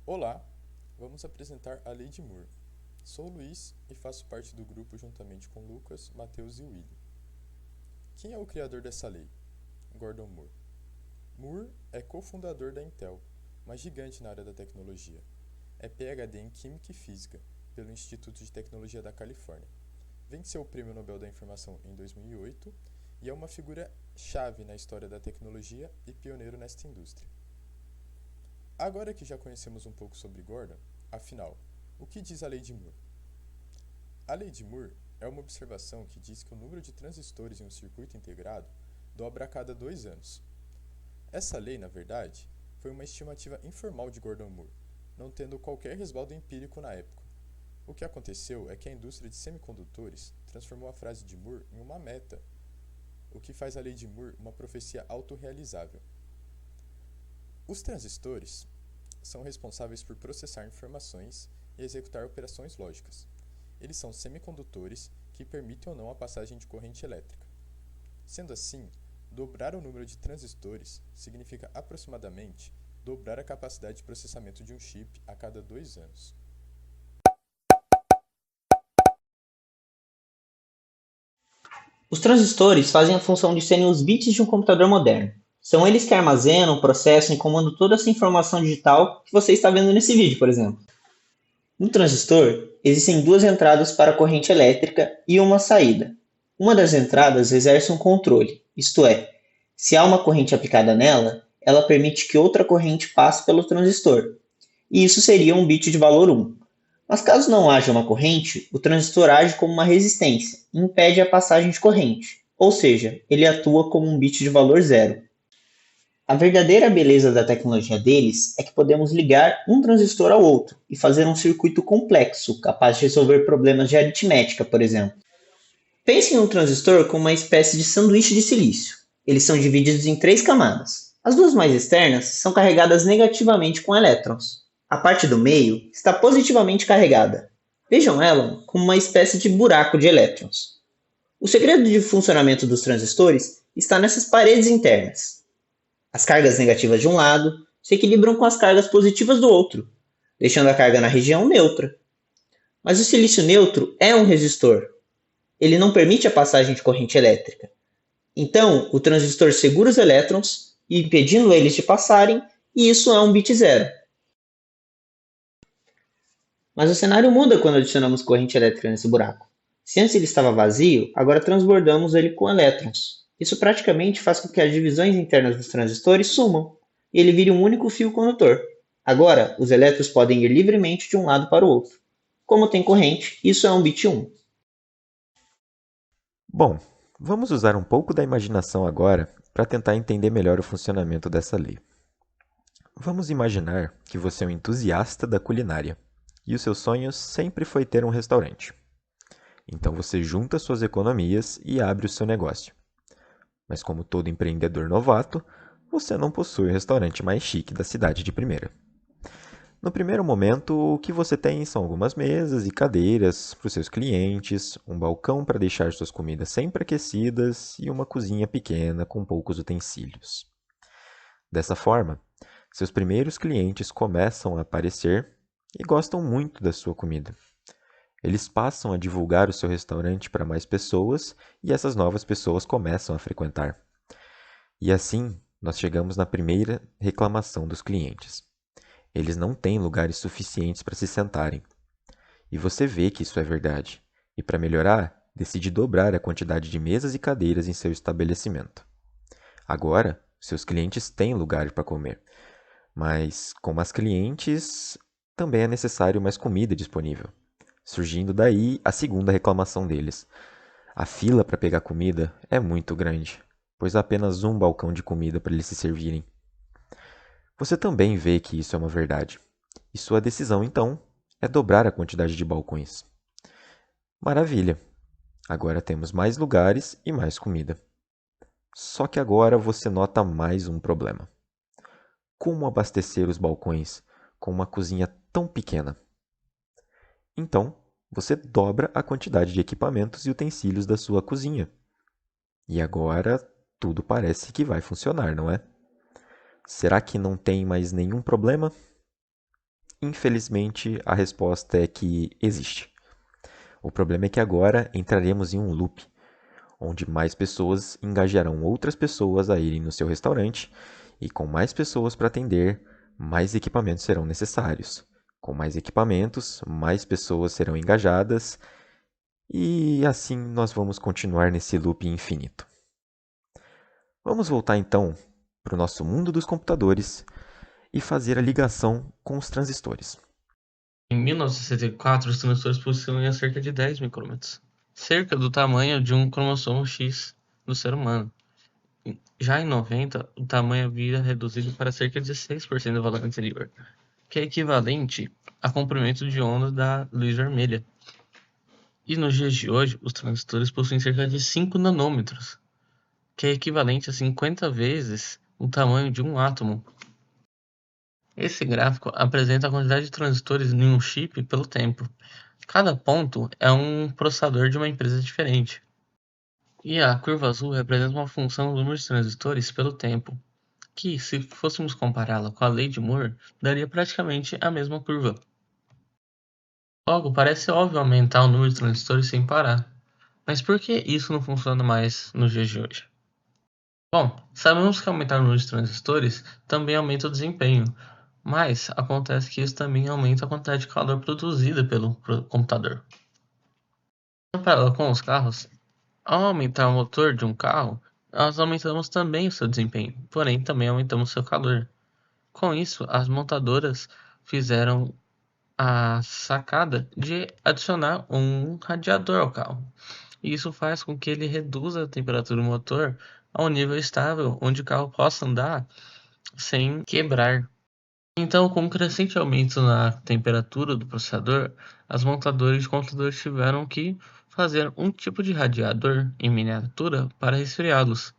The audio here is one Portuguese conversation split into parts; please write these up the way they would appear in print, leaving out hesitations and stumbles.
Olá, vamos apresentar a Lei de Moore. Sou o Luiz e faço parte do grupo juntamente com Lucas, Matheus e Willy. Quem é o criador dessa lei? Gordon Moore. Moore é cofundador da Intel, uma gigante na área da tecnologia. É PhD em Química e Física pelo Instituto de Tecnologia da Califórnia. Venceu o Prêmio Nobel da Informação em 2008 e é uma figura chave na história da tecnologia e pioneiro nesta indústria. Agora que já conhecemos um pouco sobre Gordon, afinal, o que diz a Lei de Moore? A Lei de Moore é uma observação que diz que o número de transistores em um circuito integrado dobra a cada 2 anos. Essa lei, na verdade, foi uma estimativa informal de Gordon Moore, não tendo qualquer respaldo empírico na época. O que aconteceu é que a indústria de semicondutores transformou a frase de Moore em uma meta, o que faz a Lei de Moore uma profecia autorrealizável. Os transistores são responsáveis por processar informações e executar operações lógicas. Eles são semicondutores que permitem ou não a passagem de corrente elétrica. Sendo assim, dobrar o número de transistores significa aproximadamente dobrar a capacidade de processamento de um chip a cada 2 anos. Os transistores fazem a função de serem os bits de um computador moderno. São eles que armazenam, processam e comandam toda essa informação digital que você está vendo nesse vídeo, por exemplo. No transistor, existem duas entradas para a corrente elétrica e uma saída. Uma das entradas exerce um controle, isto é, se há uma corrente aplicada nela, ela permite que outra corrente passe pelo transistor, e isso seria um bit de valor 1. Mas caso não haja uma corrente, o transistor age como uma resistência e impede a passagem de corrente, ou seja, ele atua como um bit de valor 0. A verdadeira beleza da tecnologia deles é que podemos ligar um transistor ao outro e fazer um circuito complexo, capaz de resolver problemas de aritmética, por exemplo. Pense em um transistor como uma espécie de sanduíche de silício. Eles são divididos em três camadas. As duas mais externas são carregadas negativamente com elétrons. A parte do meio está positivamente carregada. Vejam ela como uma espécie de buraco de elétrons. O segredo de funcionamento dos transistores está nessas paredes internas. As cargas negativas de um lado se equilibram com as cargas positivas do outro, deixando a carga na região neutra. Mas o silício neutro é um resistor. Ele não permite a passagem de corrente elétrica. Então, o transistor segura os elétrons, impedindo eles de passarem, e isso é um bit 0. Mas o cenário muda quando adicionamos corrente elétrica nesse buraco. Se antes ele estava vazio, agora transbordamos ele com elétrons. Isso praticamente faz com que as divisões internas dos transistores sumam, e ele vire um único fio condutor. Agora, os elétrons podem ir livremente de um lado para o outro. Como tem corrente, isso é um bit 1. Bom, vamos usar um pouco da imaginação agora para tentar entender melhor o funcionamento dessa lei. Vamos imaginar que você é um entusiasta da culinária e o seu sonho sempre foi ter um restaurante. Então você junta suas economias e abre o seu negócio. Mas como todo empreendedor novato, você não possui o restaurante mais chique da cidade de primeira. No primeiro momento, o que você tem são algumas mesas e cadeiras para os seus clientes, um balcão para deixar suas comidas sempre aquecidas e uma cozinha pequena com poucos utensílios. Dessa forma, seus primeiros clientes começam a aparecer e gostam muito da sua comida. Eles passam a divulgar o seu restaurante para mais pessoas e essas novas pessoas começam a frequentar. E assim, nós chegamos na primeira reclamação dos clientes. Eles não têm lugares suficientes para se sentarem. E você vê que isso é verdade. E para melhorar, decide dobrar a quantidade de mesas e cadeiras em seu estabelecimento. Agora, seus clientes têm lugar para comer. Mas, com mais clientes, também é necessário mais comida disponível. Surgindo daí a segunda reclamação deles. A fila para pegar comida é muito grande, pois há apenas um balcão de comida para eles se servirem. Você também vê que isso é uma verdade. E sua decisão, então, é dobrar a quantidade de balcões. Maravilha! Agora temos mais lugares e mais comida. Só que agora você nota mais um problema. Como abastecer os balcões com uma cozinha tão pequena? Então, você dobra a quantidade de equipamentos e utensílios da sua cozinha. E agora tudo parece que vai funcionar, não é? Será que não tem mais nenhum problema? Infelizmente, a resposta é que existe. O problema é que agora entraremos em um loop, onde mais pessoas engajarão outras pessoas a irem no seu restaurante, e com mais pessoas para atender, mais equipamentos serão necessários. Com mais equipamentos, mais pessoas serão engajadas, e assim nós vamos continuar nesse loop infinito. Vamos voltar então para o nosso mundo dos computadores e fazer a ligação com os transistores. Em 1964, os transistores possuíam cerca de 10 micrômetros, cerca do tamanho de um cromossomo X do ser humano. Já em 90, o tamanho havia reduzido para cerca de 6% do valor anterior, que é equivalente a comprimento de onda da luz vermelha. E nos dias de hoje, os transistores possuem cerca de 5 nanômetros, que é equivalente a 50 vezes o tamanho de um átomo. Esse gráfico apresenta a quantidade de transistores em um chip pelo tempo. Cada ponto é um processador de uma empresa diferente. E a curva azul representa uma função do número de transistores pelo tempo, que, se fôssemos compará-la com a lei de Moore, daria praticamente a mesma curva. Logo, parece óbvio aumentar o número de transistores sem parar. Mas por que isso não funciona mais nos dias de hoje? Bom, sabemos que aumentar o número de transistores também aumenta o desempenho, mas acontece que isso também aumenta a quantidade de calor produzida pelo computador. Comparado com os carros, ao aumentar o motor de um carro, nós aumentamos também o seu desempenho, porém também aumentamos o seu calor. Com isso, as montadoras fizeram a sacada de adicionar um radiador ao carro. E isso faz com que ele reduza a temperatura do motor a um nível estável, onde o carro possa andar sem quebrar. Então, com o crescente aumento na temperatura do processador, as montadoras de computadores tiveram que fazer um tipo de radiador em miniatura para resfriá-los.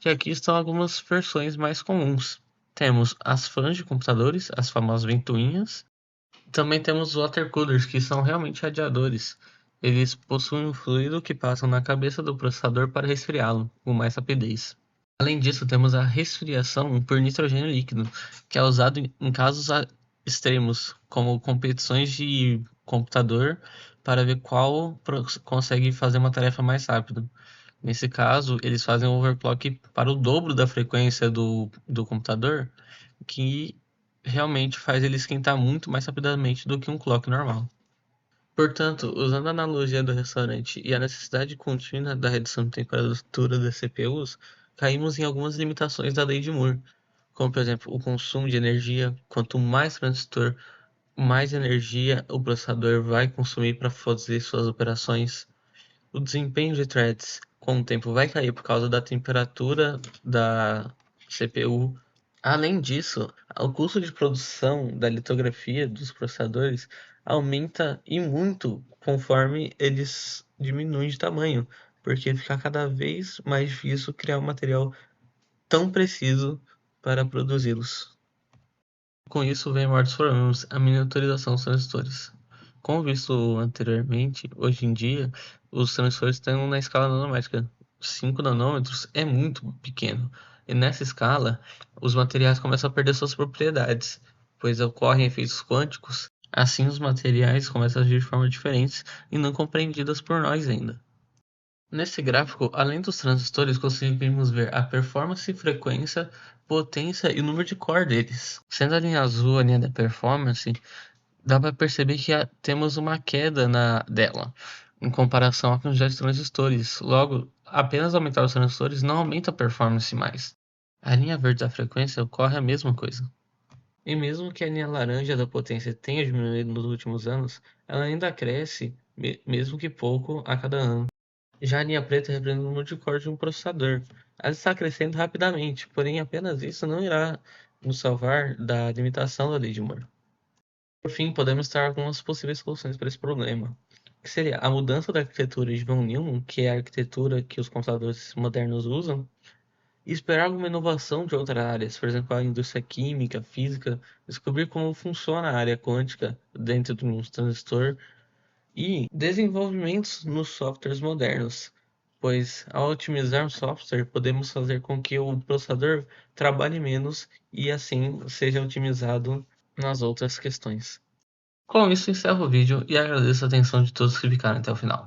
E aqui estão algumas versões mais comuns. Temos as fãs de computadores, as famosas ventoinhas. Também temos os water coolers, que são realmente radiadores. Eles possuem um fluido que passa na cabeça do processador para resfriá-lo com mais rapidez. Além disso, temos a resfriação por nitrogênio líquido, que é usado em casos extremos, como competições de computador, para ver qual consegue fazer uma tarefa mais rápido. Nesse caso, eles fazem um overclock para o dobro da frequência do computador, que realmente faz ele esquentar muito mais rapidamente do que um clock normal. Portanto, usando a analogia do restaurante e a necessidade contínua da redução de temperatura das CPUs, caímos em algumas limitações da lei de Moore, como por exemplo o consumo de energia. Quanto mais transistor, mais energia o processador vai consumir para fazer suas operações. O desempenho de threads com o tempo vai cair por causa da temperatura da CPU. Além disso, o custo de produção da litografia dos processadores aumenta e muito conforme eles diminuem de tamanho, porque fica cada vez mais difícil criar um material tão preciso para produzi-los. Com isso vem maiores problemas, a miniaturização dos transistores. Como visto anteriormente, hoje em dia, os transistores estão na escala nanométrica. 5 nanômetros é muito pequeno. E nessa escala, os materiais começam a perder suas propriedades, pois ocorrem efeitos quânticos. Assim, os materiais começam a agir de formas diferentes e não compreendidas por nós ainda. Nesse gráfico, além dos transistores, conseguimos ver a performance, frequência, potência e o número de core deles. Sendo a linha azul a linha da performance, dá para perceber que temos uma queda dela em comparação à quantidade de transistores. Logo, apenas aumentar os transistores não aumenta a performance mais. A linha verde da frequência ocorre a mesma coisa. E mesmo que a linha laranja da potência tenha diminuído nos últimos anos, ela ainda cresce, mesmo que pouco, a cada ano. Já a linha preta representa o número de cores de um processador. Ela está crescendo rapidamente, porém apenas isso não irá nos salvar da limitação da lei de Moore. Por fim, podemos ter algumas possíveis soluções para esse problema, que seria a mudança da arquitetura de von Neumann, que é a arquitetura que os computadores modernos usam, e esperar alguma inovação de outras áreas, por exemplo, a indústria química, física, descobrir como funciona a área quântica dentro de um transistor e desenvolvimentos nos softwares modernos, pois ao otimizar o software podemos fazer com que o processador trabalhe menos e assim seja otimizado nas outras questões. Com isso, encerro o vídeo e agradeço a atenção de todos que ficaram até o final.